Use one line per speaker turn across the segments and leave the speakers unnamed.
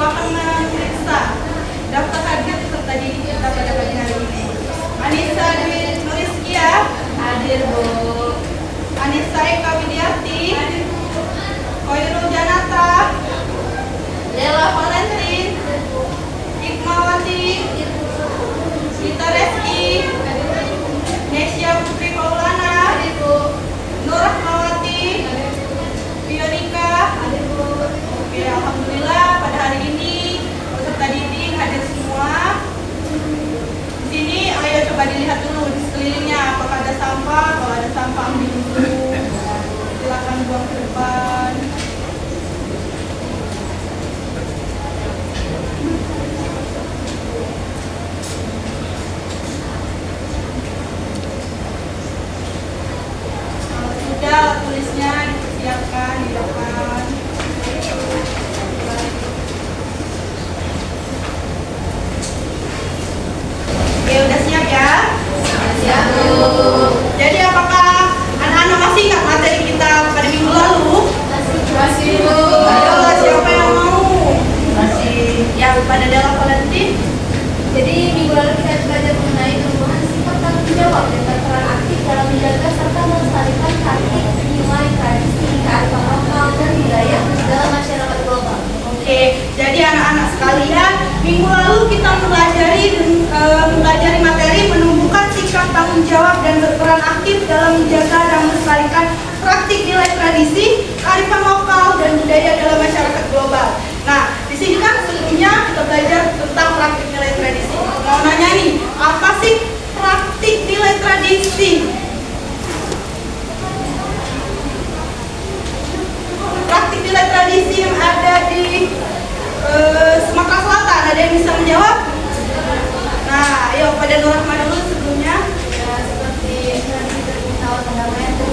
akan memeriksa daftar hadir peserta didik kita pada pagi hari ini. Anissa Dwi Nuriskia hadir, Bu. Anissa Eka Widiati hadir, Bu. Koirul Janata, Della Valentin, Hikmawati, Sita Reski, Nesya Putri Maulana, Nur Rahmawati, Bionika. Oke, alhamdulillah pada hari ini peserta didik hadir semua. Di sini ayo coba dilihat dulu di sekelilingnya apakah ada sampah. Kalau ada sampah ambil dulu. Silakan buang ke depan. Sudah tulisnya dipersiapkan di depan. Oke, udah siap ya? Siap, Bu. Jadi apakah anak-anak masih ingat materi kita pada minggu lalu? Masih, Bu. Ayo, siapa yang mau? Masih. Yang pada Della Valentin?
Jadi minggu lalu kita belajar mengenai perubahan sikap tanggung jawab dan berperan aktif dalam menjaga serta melestarikan praktik, nilai, tradisi, kearifan lokal dan budaya dalam masyarakat global.
Oke, jadi anak-anak sekalian, minggu lalu kita mempelajari materi menumbuhkan sikap tanggung jawab dan berperan aktif dalam menjaga dan melestarikan praktik, nilai, tradisi, kearifan lokal dan budaya dalam masyarakat global. Nah, di sini kan sebelumnya kita belajar tentang praktik nilai tradisi. Mau nanya nih, apa sih praktik nilai tradisi? Praktik nilai tradisi yang ada di Sumatera Selatan, ada yang bisa menjawab? Nah, ayo pada Nur Rahma dulu sebelumnya.
Ya, seperti tradisi terkenal pendamaian itu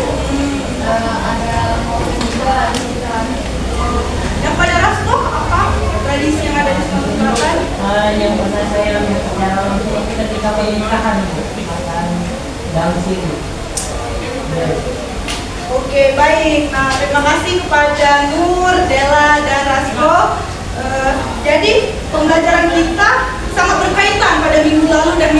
ada momen juga
Yang pada Rasto apa tradisi yang ada di Sumatera Selatan?
Yang pernah saya secara langsung ketika pernikahan makan daun sirih.
Oke, baik. Nah, terima kasih kepada Nur, Della, dan Rasko. Jadi pembelajaran kita sangat berkaitan pada minggu lalu dan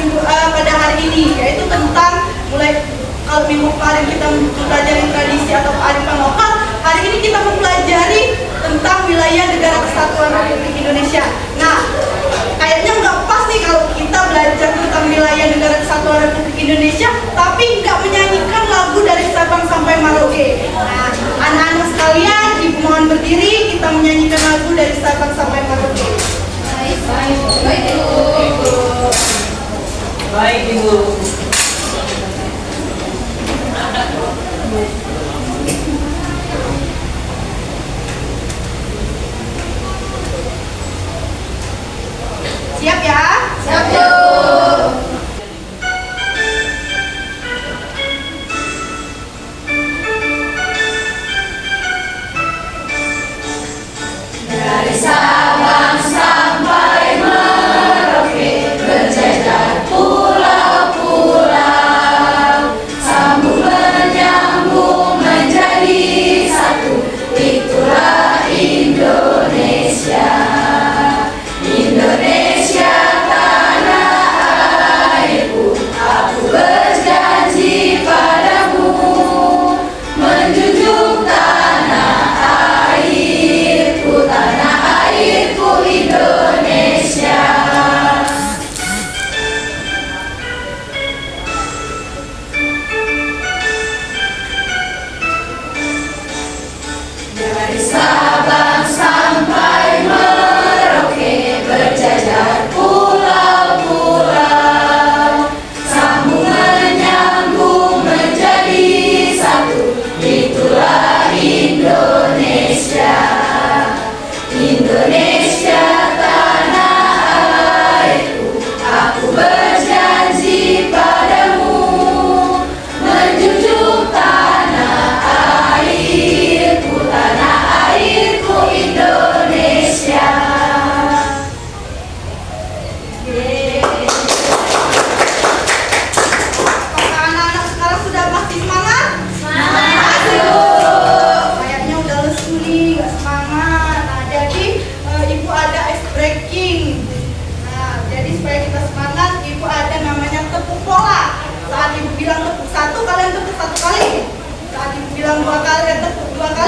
pada hari ini, yaitu tentang mulai kalau minggu kemarin kita mempelajari tradisi atau kearifan lokal, hari ini kita mempelajari tentang wilayah negara kesatuan Republik Indonesia. Nah, kayaknya nggak pas nih kalau kita belajar tentang wilayah negara kesatuan Republik Indonesia, tapi nggak menyanyikan lagu dari Sabang sampai Merauke. Nah, anak-anak sekalian, Ibu mohon berdiri, kita menyanyikan lagu dari Sabang sampai Merauke.
Baik, Ibu.
Baik, Ibu.
Siap ya?
Siap, Bu.
Dari Sabang sampai Merauke berjajar pulau-pulau, sambung menyambung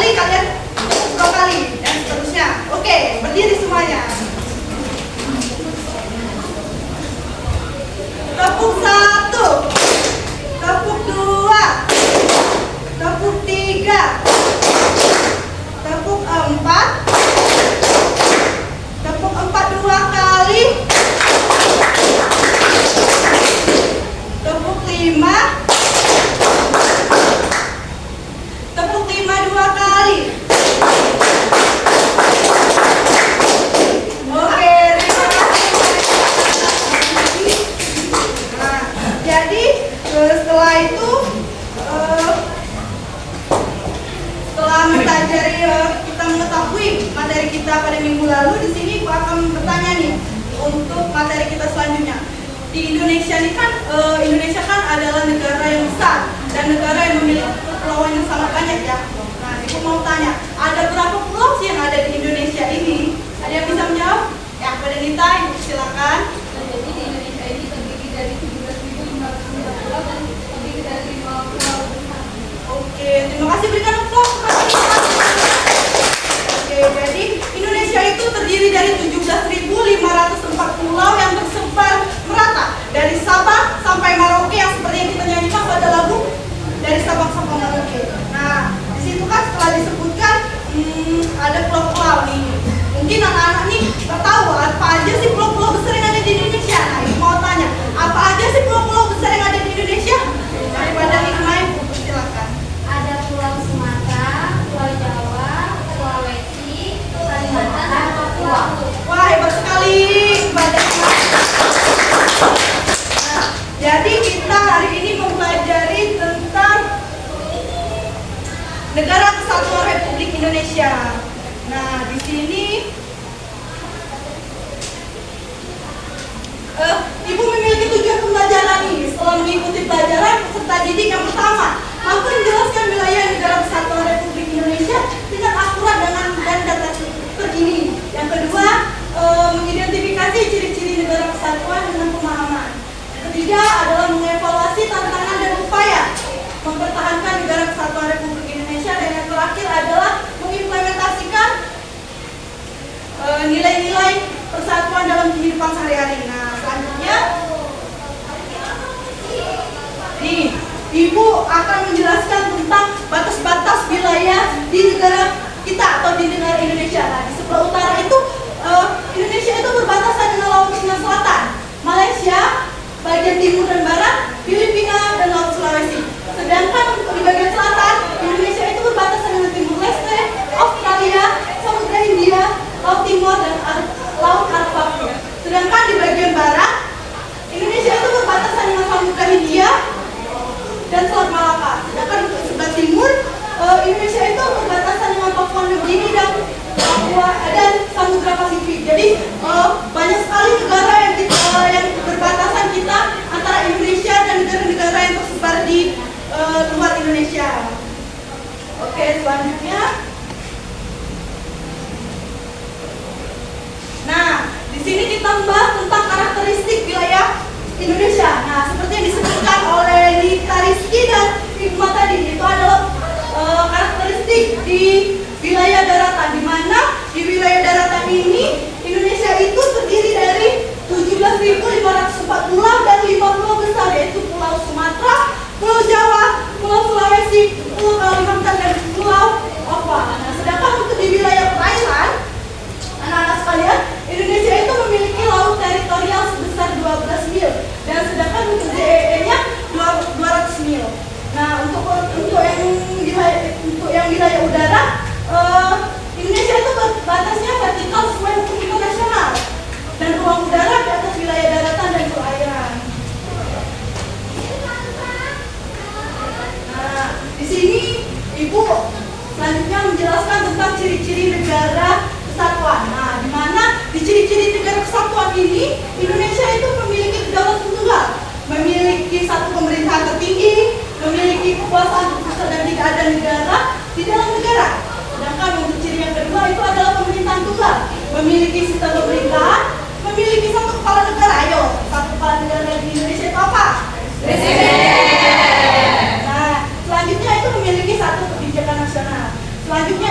kali kalian 2 kali dan seterusnya. Oke, berdiri semuanya. Tepuk 1, tepuk 2, tepuk 3, tepuk 4, tepuk 4 2 kali, tepuk 5, tepuk 5 2 kali. Oke, terima kasih. Nah, jadi setelah itu setelah mempelajari kita mengetahui materi kita pada minggu lalu, di sini aku akan bertanya nih untuk materi kita selanjutnya. Di Indonesia ini kan Indonesia kan adalah negara yang besar dan negara yang memiliki kepulauan yang sangat banyak ya. Nah, ibu mau tanya, ada berapa pulau sih yang ada di Indonesia ini? Ada yang bisa menjawab? Ya, pada Nita, ibu silakan.
Jadi di Indonesia ini terdiri dari 17.509 pulau dan terdiri dari 5 pulau besar.
Oke, terima kasih, berikan aplaus. Oke, jadi Indonesia itu terdiri dari 17.504 pulau yang tersebar merata dari Sabang sampai Merauke, yang seperti yang kita nyanyikan pada lagu dari Sabang sampai Merauke. Nah, di situ kan setelah disebutkan ada pulau-pulau nih. Mungkin anak-anak nih nggak tahu apa aja sih pulau-pulau besar yang ada di Indonesia. Nah, ibu mau tanya, apa aja sih pulau-pulau besar yang ada di Indonesia? Daripada Hikmah, ibu silakan.
Ada Pulau Sumatera, Pulau Jawa, Sulawesi, Kalimantan, dan Papua.
Wah, hebat sekali kepada Hikmah. Nah, jadi kita hari ini mempelajari tentang Negara Kesatuan Republik Indonesia. Nah, di sini ibu memiliki tujuan pembelajaran nih. Setelah mengikuti pelajaran, peserta didik yang pertama mampu menjelaskan wilayah Negara Kesatuan Republik Indonesia dengan akurat dan data terkini. Yang kedua, mengidentifikasi ciri-ciri negara kesatuan dengan pemahaman. Yang ketiga adalah mengevaluasi tantangan dan upaya mempertahankan Negara Kesatuan Republik Indonesia. Dan yang terakhir adalah mengimplementasikan nilai-nilai persatuan dalam kehidupan sehari-hari. Nah, selanjutnya nih, ibu akan menjelaskan tentang batas-batas wilayah di negara kita atau di negara Indonesia. Nah, di sebelah utara itu Indonesia itu berbatasan dengan Laut Cina Selatan, Malaysia, bagian timur dan barat, Filipina, dan Laut Sulawesi. Sedangkan di bagian selatan, Indonesia itu berbatasan dengan Timur Leste, Australia, Samudra Hindia, Laut Timur, dan Laut Arafura. Sedangkan di bagian barat, Indonesia itu berbatasan dengan Samudra Hindia dan Selat Malaka. Sedangkan untuk sebelah timur, Indonesia itu berbatasan dengan Papua Nugini dan Papua dan Samudra Pasifik. Jadi banyak sekali negara yang berbatasan kita antara Indonesia dan negara-negara yang tersebar di luar Indonesia. Oke, selanjutnya. Nah, di sini kita membahas tentang karakteristik wilayah Indonesia. Nah, seperti yang disebutkan oleh Nita Rizky dan Hikmah tadi, itu adalah karakteristik di wilayah daratan, di mana di wilayah daratan ini Indonesia itu terdiri dari 17.504 pulau dan 5 pulau besar, yaitu Pulau Sumatera, Pulau Jawa, Pulau Sulawesi, Pulau Kalimantan, dan Pulau Papua. Nah, sedangkan untuk di wilayah perairan, anak-anak sekalian, Indonesia itu memiliki laut teritorial sebesar 12 mil, dan sedangkan untuk DEE-nya 200 mil. Nah, untuk yang wilayah udara, Indonesia itu batasnya vertikal sesuai hukum internasional, dan ruang udara di atas wilayah daratan dan perairan. Nah, di sini ibu selanjutnya menjelaskan tentang ciri-ciri negara kesatuan. Nah, di mana di ciri-ciri negara kesatuan ini Indonesia itu memiliki kedaulatan tunggal, memiliki satu pemerintahan tertinggi, memiliki kekuasaan pusat dan tidak ada negara di dalam negara. Sedangkan untuk ciri yang kedua itu adalah pemerintahan tunggal, memiliki sistem pemerintahan, memiliki satu kepala negara. Ayo, satu kepala negara di Indonesia itu apa? Presiden. Nah, selanjutnya itu memiliki satu kebijakan nasional. Selanjutnya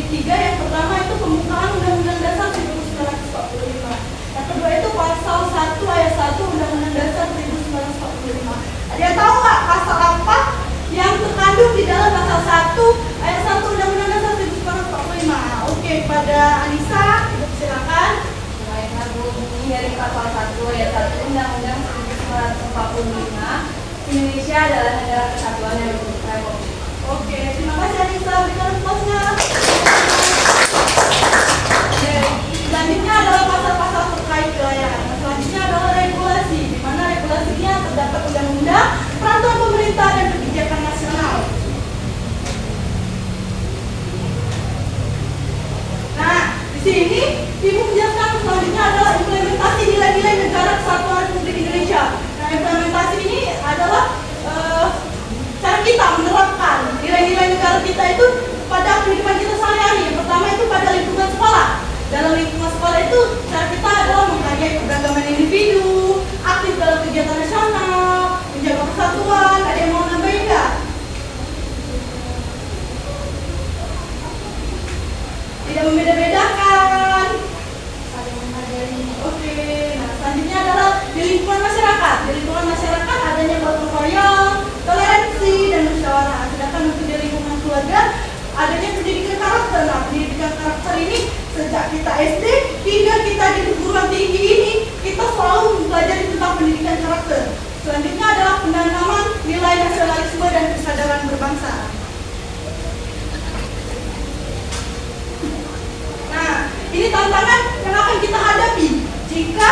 3. Yang pertama itu pembukaan Undang-Undang Dasar 1945. Yang kedua itu pasal 1 ayat 1 Undang-Undang Dasar 1945. Ada yang tahu nggak pasal apa yang terkandung di dalam pasal 1 ayat 1 Undang-Undang Dasar 1945? Oke, pada Anissa, silakan.
Baik, Bu, bunyi dari pasal 1 ayat 1 Undang-Undang 1945, Indonesia adalah negara kesatuan dan republik.
Oke, terima kasih Anissa. Berikan applause-nya. Oke, selanjutnya adalah pasal-pasal terkait wilayah. Selanjutnya adalah regulasi, di mana regulasinya terdapat undang-undang, peraturan pemerintah dan kebijakan nasional. Nah, di sini Ibu menjelaskan selanjutnya adalah implementasi nilai-nilai negara kesatuan Republik Indonesia. Nah, implementasi ini adalah cara kita menerapkan nilai-nilai negara kita itu pada kehidupan kita sehari-hari. Yang pertama itu pada lingkungan sekolah. Dalam lingkungan sekolah itu cara kita adalah menghargai keberagaman individu, aktif dalam kegiatan nasional, menjaga persatuan. Ada yang mau nambahin nggak? Tidak membeda-bedakan.
Saling menghargai.
Oke, nah selanjutnya adalah di lingkungan masyarakat. Di lingkungan masyarakat adanya gotong royong, toleransi, dan musyawarah. Sedangkan untuk di lingkungan keluarga adanya pendidikan karakter. Nah, pendidikan karakter ini sejak kita SD hingga kita di perguruan tinggi ini kita selalu mempelajari tentang pendidikan karakter. Selanjutnya adalah penanaman nilai nasionalisme dan kesadaran berbangsa. Nah, ini tantangan yang akan kita hadapi jika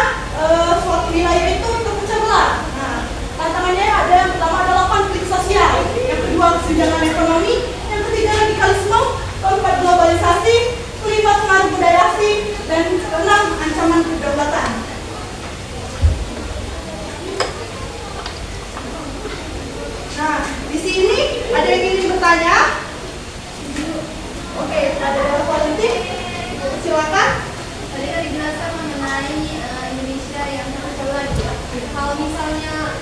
suatu wilayah itu terpecah belah. Nah, tantangannya ada yang pertama adalah konflik sosial, yang kedua kesenjangan ekonomi, yang ketiga radikalisme, keempat globalisasi, kelima pengaruh budaya asing, dan keenam ancaman kedaulatan. Nah, di sini ada yang ingin bertanya? Oke, ada Valentin. Silakan.
Tadi kan dijelaskan mengenai Indonesia yang terpecah belah. Kalau misalnya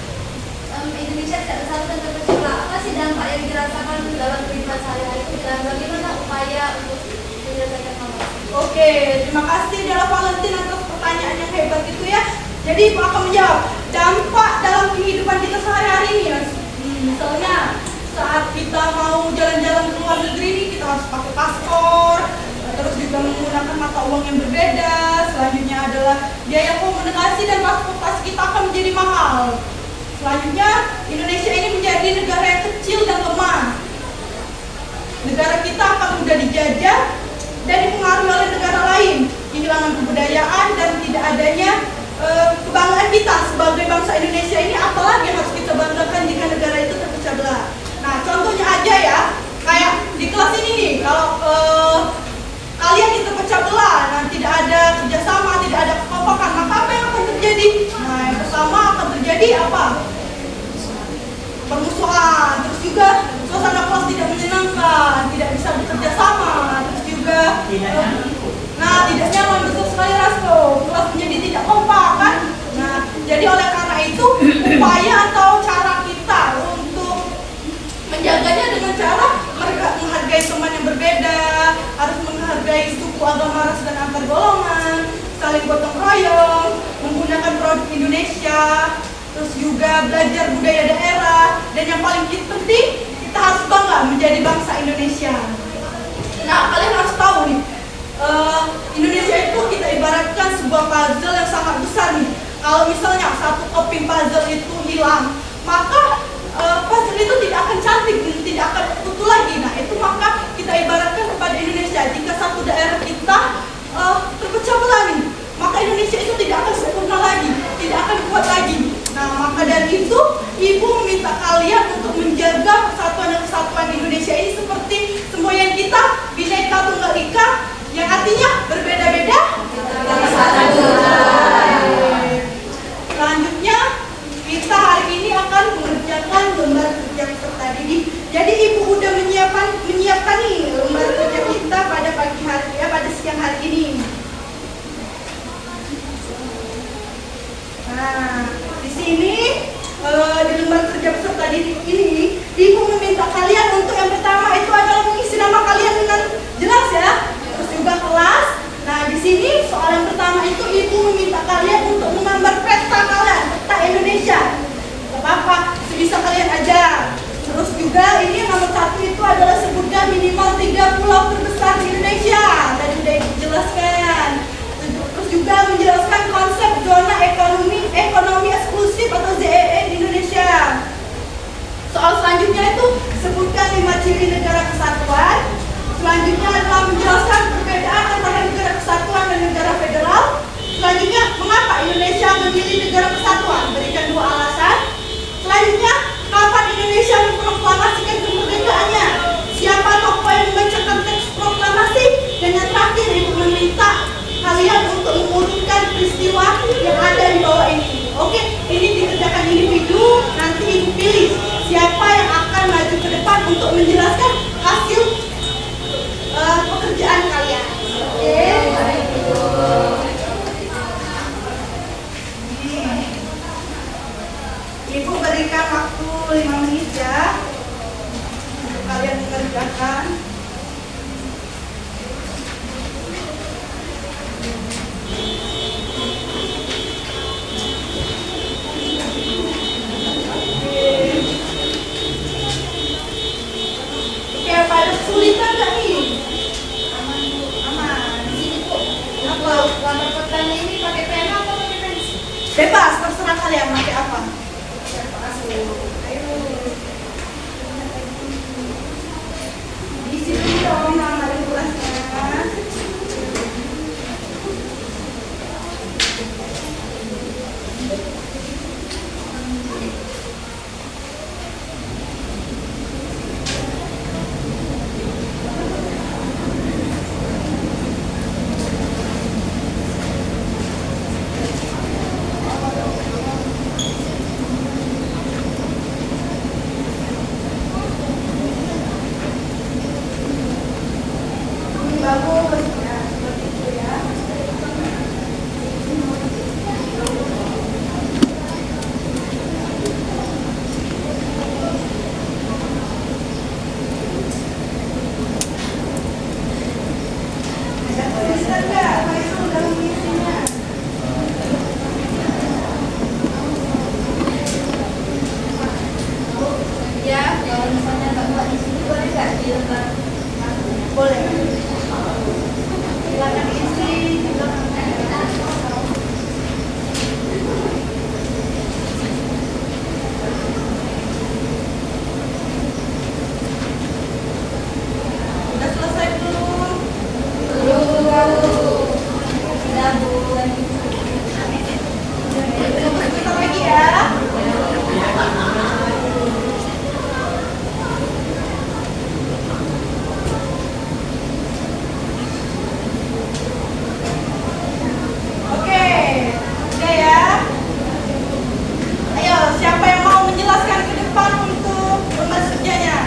Indonesia tidak bersatu dan terpecah belah, apa sih dampak yang dirasakan dalam kehidupan sehari-hari dan bagaimana upaya untuk menyelesaikan masalah?
Oke, terima kasih Dela Valentin atas pertanyaan yang hebat itu ya. Jadi Ibu akan menjawab dampak dalam kehidupan kita sehari-hari ini ya. Misalnya saat kita mau jalan-jalan ke luar negeri ini kita harus pakai paspor, terus juga menggunakan mata uang yang berbeda. Selanjutnya adalah biaya komunikasi dan transportasi kita akan menjadi mahal. Selanjutnya Indonesia ini menjadi negara yang kecil dan lemah. Negara kita akan mudah dijajah dan dipengaruhi oleh negara lain, kehilangan kebudayaan dan tidak adanya kebanggaan kita sebagai bangsa Indonesia ini. Apalagi yang harus kita banggakan jika negara itu terpecah belah. Nah, contohnya aja ya, kayak di kelas ini nih, kalau kalian itu terpecah belah, nah tidak ada kerjasama, tidak ada kekompakan, maka apa yang akan terjadi? Nah, yang pertama akan terjadi apa? Permusuhan, terus juga suasana kelas tidak menyenangkan, tidak bisa bekerja sama, terus juga tidak nyaman, betul sekali Rasko, kelas menjadi tidak kompak kan? Nah, jadi oleh karena itu upaya atau cara kita untuk menjaganya dengan cara menghargai teman yang berbeda, harus menghargai suku, agama, ras, dan antar golongan, saling gotong royong, menggunakan produk Indonesia, terus juga belajar budaya daerah, dan yang paling penting kita harus bangga menjadi bangsa Indonesia. Nah, kalian harus tahu nih, Indonesia itu kita ibaratkan sebuah puzzle yang sangat besar nih. Kalau misalnya satu keping puzzle itu hilang, maka puzzle itu tidak akan cantik, tidak akan utuh lagi. Nah, itu maka kita ibaratkan kepada Indonesia, jika satu daerah kita terpecah belah nih, maka Indonesia itu tidak akan sempurna lagi, tidak akan kuat lagi. Nah, maka dari itu Ibu meminta kalian untuk menjaga persatuan dan kesatuan Indonesia ini seperti semboyan kita, Bhinneka Tunggal Ika, yang artinya berbeda-beda tapi satu. Selanjutnya kita hari ini akan mengerjakan lembar kerja peserta didik. Jadi Ibu udah menyiapkan nih lembar kerja juga ini yang nomor 1 itu adalah sebutkan minimal 3 pulau terbesar di Indonesia. Tadi udah dijelaskan. Terus juga menjelaskan konsep zona ekonomi eksklusif atau ZEE di Indonesia. Soal selanjutnya itu sebutkan 5 ciri negara kesatuan. Selanjutnya adalah menjelaskan perbedaan antara negara kesatuan dan negara federal. Selanjutnya, mengapa Indonesia memilih negara kesatuan? Berikan 2 alasan. Selanjutnya, kapan Indonesia memproklamasikan kemerdekaannya? Siapa tokoh yang membacakan teks proklamasi? Dan yang terakhir, ibu meminta kalian untuk mengurutkan peristiwa yang ada di bawah ini. Oke, ini dikerjakan individu. Nanti ibu pilih siapa yang akan maju ke depan untuk menjelaskan hasil pekerjaan kalian. Oke. Ibu berikan waktu 5 menit ya untuk kalian mengerjakan. Oke, pada kesulitan nggak nih? Aman. Apa?
Gambar petanya ini pakai pena atau pakai pensil?
Bebas, terserah kalian pakai apa. Ayo. Isi dulu dong nama dan tugasnya. Bagus, ya, seperti itu ya. Ada tulisan nggak? Apa itu udah mengisinya?
Ya, kalau misalnya nggak buat di sini boleh nggak di lembar?
Boleh. Silakan isi. Udah selesai belum?
Tidak, Bu.
Kita lagi ya. Oke, udah ya. Ayo, siapa yang mau menjelaskan ke depan untuk lembar kerjanya?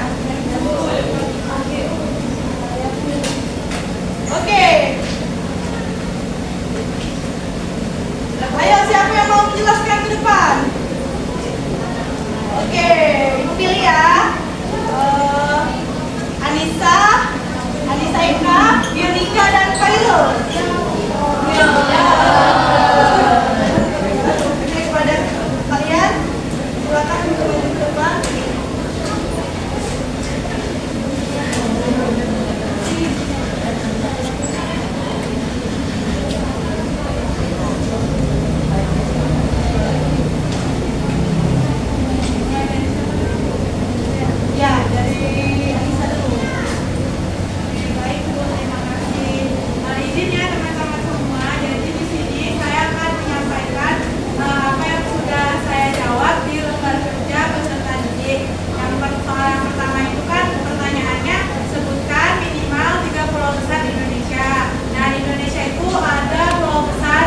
Oke. Ayo, siapa yang mau menjelaskan ke depan? Oke, ibu pilih ya. Anissa Eka, Yonika dan Khairul. Oke, kepada kalian, silakan untuk maju ke depan. Ya, dari Anissa dulu.
Baik Bu, terima kasih. Izin ya teman-teman semua. Jadi di sini saya akan menyampaikan apa yang sudah saya jawab di lembar kerja peserta didik. Yang pertama itu kan pertanyaannya sebutkan minimal 3 pulau besar di Indonesia. Nah di Indonesia itu ada pulau besar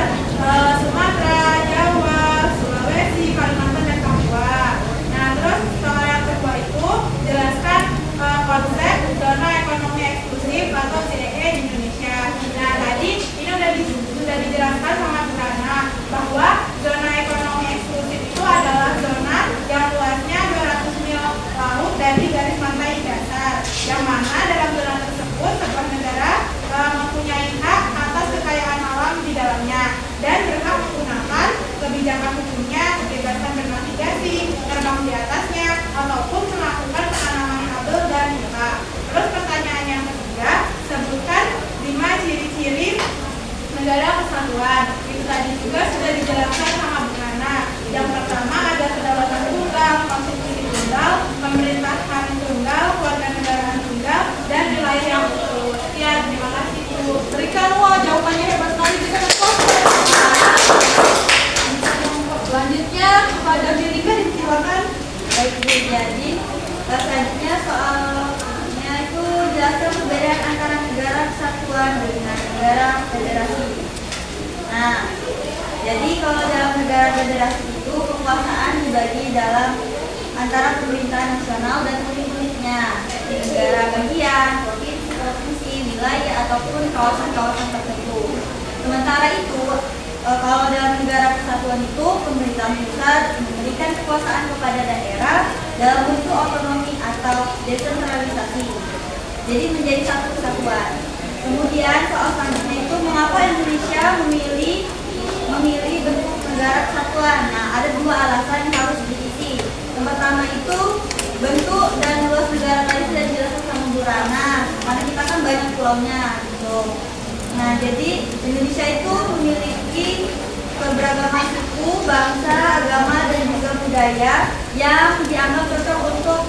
Sumatera, Jawa, Sulawesi, Kalimantan dan Papua. Nah terus soal yang kedua itu jelaskan konsep zona ekonomi eksklusif atau ZEE di Indonesia. Nah tadi ini sudah dijelaskan sama Bu Rana bahwa zona ekonomi eksklusif itu adalah zona yang luasnya 200 mil laut dari garis pantai dasar, yang mana dalam zona tersebut sebuah negara mempunyai hak atas kekayaan alam di dalamnya dan berhak menggunakan kebijakan hukumnya, kebebasan bernavigasi, terbang di atasnya, ataupun melakukan penanaman pemerintahan tunggal, keluarga negaraan tunggal, dan wilayah yang utuh. Sekian, terima kasih Bu.
Berikan jawabannya hebat sekali kita kan. Selanjutnya kepada Bilika disilakan.
Baik Bu, jadi selanjutnya soalnya itu jelaskan perbedaan antara negara kesatuan dengan negara federasi. Nah, jadi kalau dalam negara federasi itu kekuasaan dibagi dalam antara pemerintahan nasional dan unit-unitnya, negara bagian, provinsi, wilayah ataupun kawasan-kawasan tertentu. Sementara itu, kalau dalam negara kesatuan itu pemerintahan pusat memberikan kekuasaan kepada daerah dalam bentuk otonomi atau desentralisasi. Jadi menjadi satu kesatuan. Kemudian soal selanjutnya itu mengapa Indonesia memilih bentuk negara kesatuan. Nah, ada dua alasan yang harus diisi. Yang pertama itu bentuk dan luas negara tadi sudah dijelaskan sama Bu Rana. Karena kita kan banyak pulaunya gitu. Nah, jadi Indonesia itu memiliki keberagaman suku, bangsa, agama, dan juga budaya yang dianggap cocok untuk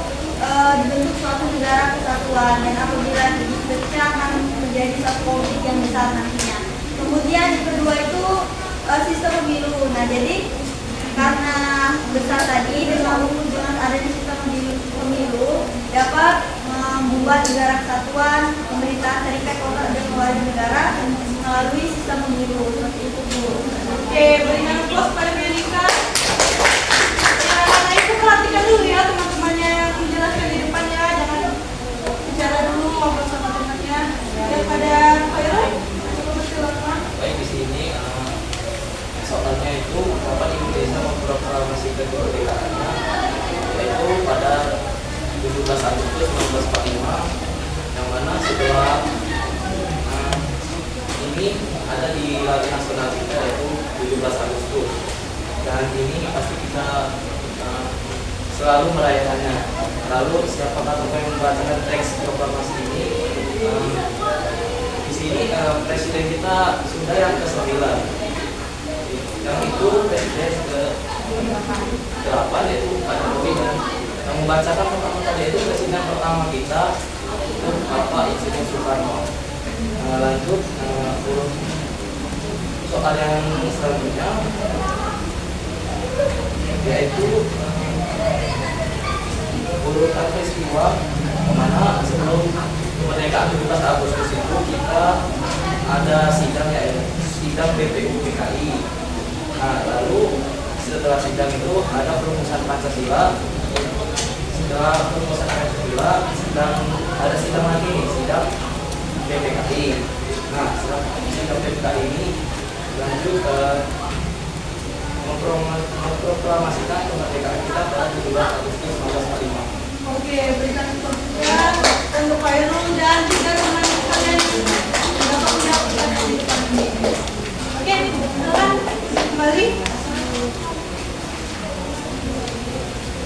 dibentuk suatu negara kesatuan. Dan apabila dibentuknya akan menjadi satu politik yang besar nantinya. Kemudian yang kedua itu sistem pemilu. Nah, jadi karena besar tadi dengan adanya sistem pemilu dapat membuat negara kesatuan, pemerintahan terikat kota dan keluarga negara melalui sistem pemilu seperti itu Bu.
Oke, berikan aplaus pada Bilika. Nah, itu perhatikan dulu ya teman-temannya yang menjelaskan di depannya, jangan bicara dulu ngobrol sama temannya. Daripada Khairul, silakan.
Baik, di sini soalnya itu kapan Indonesia memproklamasi kemerdekaannya, yaitu pada 17 Agustus 1945, yang mana setelah ini ada di hari nasional kita yaitu 17 Agustus, dan ini pasti kita selalu merayakannya. Lalu siapakah tokoh yang membacakan teks proklamasi ini? Di sini presiden kita sudah yang ke-9, yang itu presiden ke-8 yaitu Pak Jokowi, dan yang membacakan pertama tadi itu presiden pertama kita itu Bapak Insinyur Soekarno. Lanjut soal yang selanjutnya yaitu urutan peristiwa mana sebelum kemerdekaan 17 Agustus itu kita ada sidang yaitu sidang BPU PKI. Nah, lalu setelah sidang itu ada perumusan Pancasila. Setelah perumusan Pancasila ada sidang lagi, sidang PPKI. Nah, setelah sidang PPKI ini lanjut memproklamasikan kemerdekaan kita pada 17 Agustus 1945.
Oke, berikan perhatian untuk Khairul dan juga teman-teman yang dapat mendapatkan di depan ini. Oke, silakan kembali.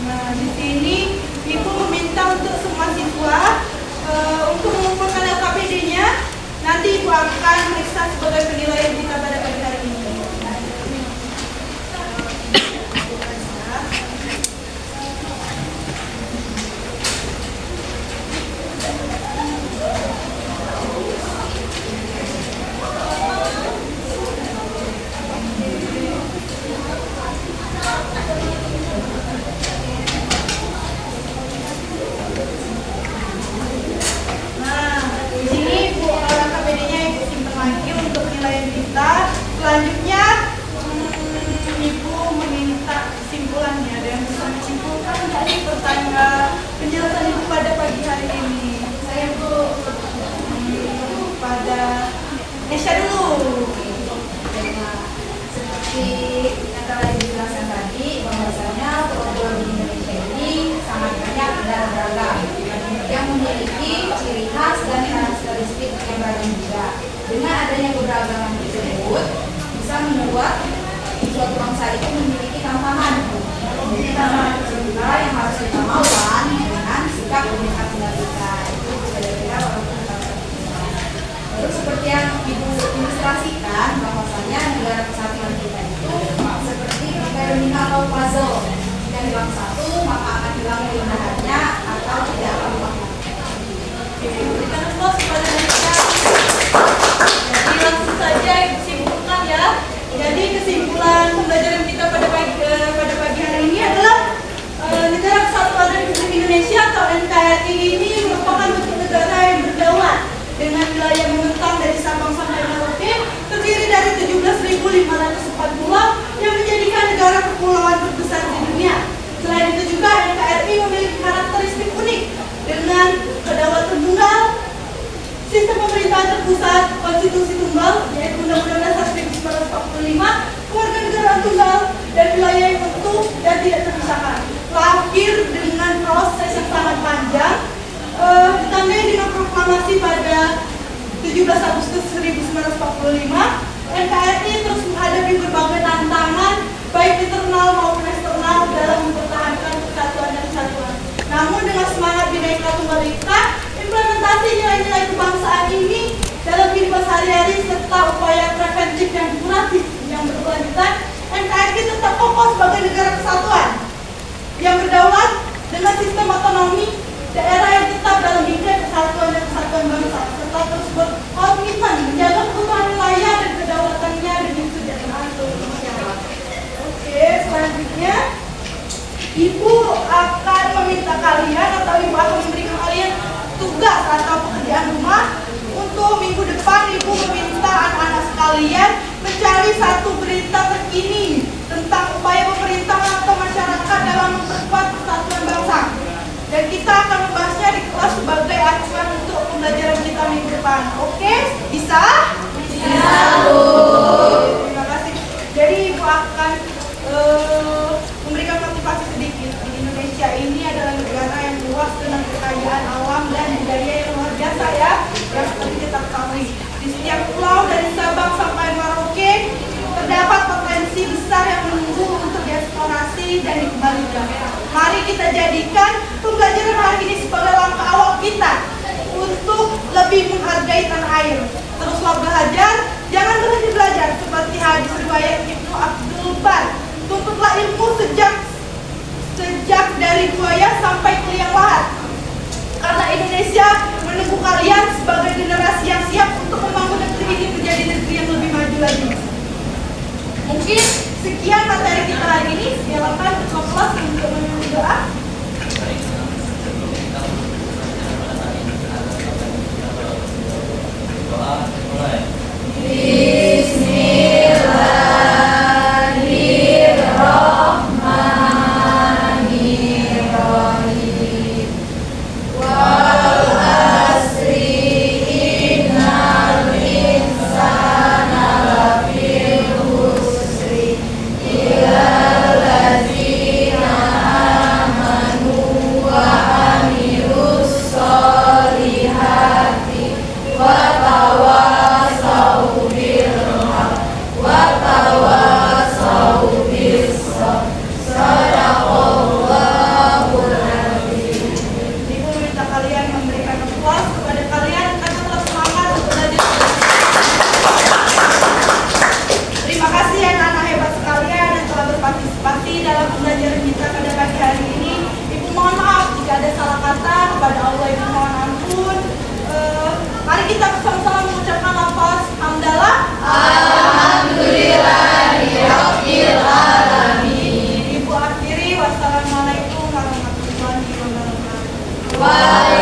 Nah, di sini Ibu meminta untuk semua siswa untuk mengumpulkan LKPD-nya. Nanti Ibu akan periksa sebagai penilaian kita pada pagi hari ini. Selanjutnya Ibu meminta kesimpulannya dan bisa menyimpulkan dari penjelasan Ibu pada pagi hari ini. Saya Bu pada Nesha dulu.
Seperti yang telah dijelaskan tadi, bahwasanya pulau di Indonesia ini sangat banyak dan beragam, yang memiliki ciri khas dan karakteristik yang beragam juga. Dengan adanya keberagaman tersebut bisa membuat suatu bangsa itu memiliki tantangan yang harus kita lawan dengan sikap Bhinneka Tunggal Ika. Itu kira-kira walaupun kita terus seperti yang Ibu ilustrasikan, bahwasanya negara kesatuan kita itu seperti kayak domino atau puzzle. Jika hilang satu maka akan hilang keindahannya
terpusat konstitusi tunggal, yaitu Undang-Undang Dasar 1945, kewarganegaraan tunggal, dan wilayah yang utuh dan tidak terpisahkan. Lahir dengan proses yang sangat panjang, ditandai dengan proklamasi pada 17 Agustus 1945. NKRI terus menghadapi berbagai tantangan, baik internal maupun eksternal, dalam mempertahankan persatuan dan kesatuan. Namun dengan semangat Bhinneka Tunggal Ika, implementasi nilai-nilai kebangsaan ini dalam kehidupan sehari-hari serta upaya preventif dan kuratif yang berkelanjutan, NKRI tetap kokoh sebagai negara kesatuan yang berdaulat dengan sistem otonomi daerah yang tetap dalam bingkai persatuan dan kesatuan bangsa, serta terus berkomitmen menjaga keutuhan wilayah dan kedaulatannya demi kesejahteraan seluruh masyarakat. Oke, selanjutnya Ibu akan meminta kalian atau Ibu akan memberikan kalian tugas atau pekerjaan rumah. Untuk minggu depan Ibu meminta anak-anak sekalian mencari satu berita terkini tentang upaya pemerintah atau masyarakat dalam memperkuat persatuan bangsa. Dan kita akan membahasnya di kelas sebagai acuan untuk pembelajaran kita minggu depan. Oke? Bisa? Bisa, Bu. Terima kasih. Jadi Ibu akan memberikan motivasi sedikit. Di Indonesia ini adalah negara yang luas dengan kekayaan alam dan budaya yang luar biasa ya. Yang seperti kita ketahui. Di setiap pulau dari Sabang sampai Merauke terdapat potensi besar yang menunggu untuk dieksplorasi dan dikembalikan. Mari kita jadikan pembelajaran hari ini sebagai langkah awal kita untuk lebih menghargai tanah air. Teruslah belajar, jangan berhenti belajar. Seperti hadis riwayat Ibnu Abdul Bar, tuntutlah ilmu sejak dari buaya sampai ke liang lahat. Karena Indonesia menunggu kalian sebagai generasi yang siap untuk membangun negeri ini menjadi negeri yang lebih maju lagi. Mungkin sekian materi kita hari ini. Silakan ketua kelas untuk menyanyi doa.
Doa mulai.
Bismillahirrahmanirrahim. Wal asri innal insana lafi khusri illal ladzina amanu wa amilus solihati wa tawasau bil haq wa tawasau bis sabr. Sadaqallahul azim.
Ibu minta kalian memberikan applause kepada kalian karena telah semangat untuk belajar. Terima kasih anak-anak hebat sekalian yang telah berpartisipasi dalam pembelajaran kita pada pagi hari ini. Ibu mohon maaf jika ada salah kata, kepada Allah Ibu mohon ampun. Mari kita bersama-sama mengucapkan lafaz hamdalah.
Alhamdulillahirabbil alamin.
Ibu akhiri, wassalamualaikum warahmatullahi wabarakatuh.
Waalaikumsalam.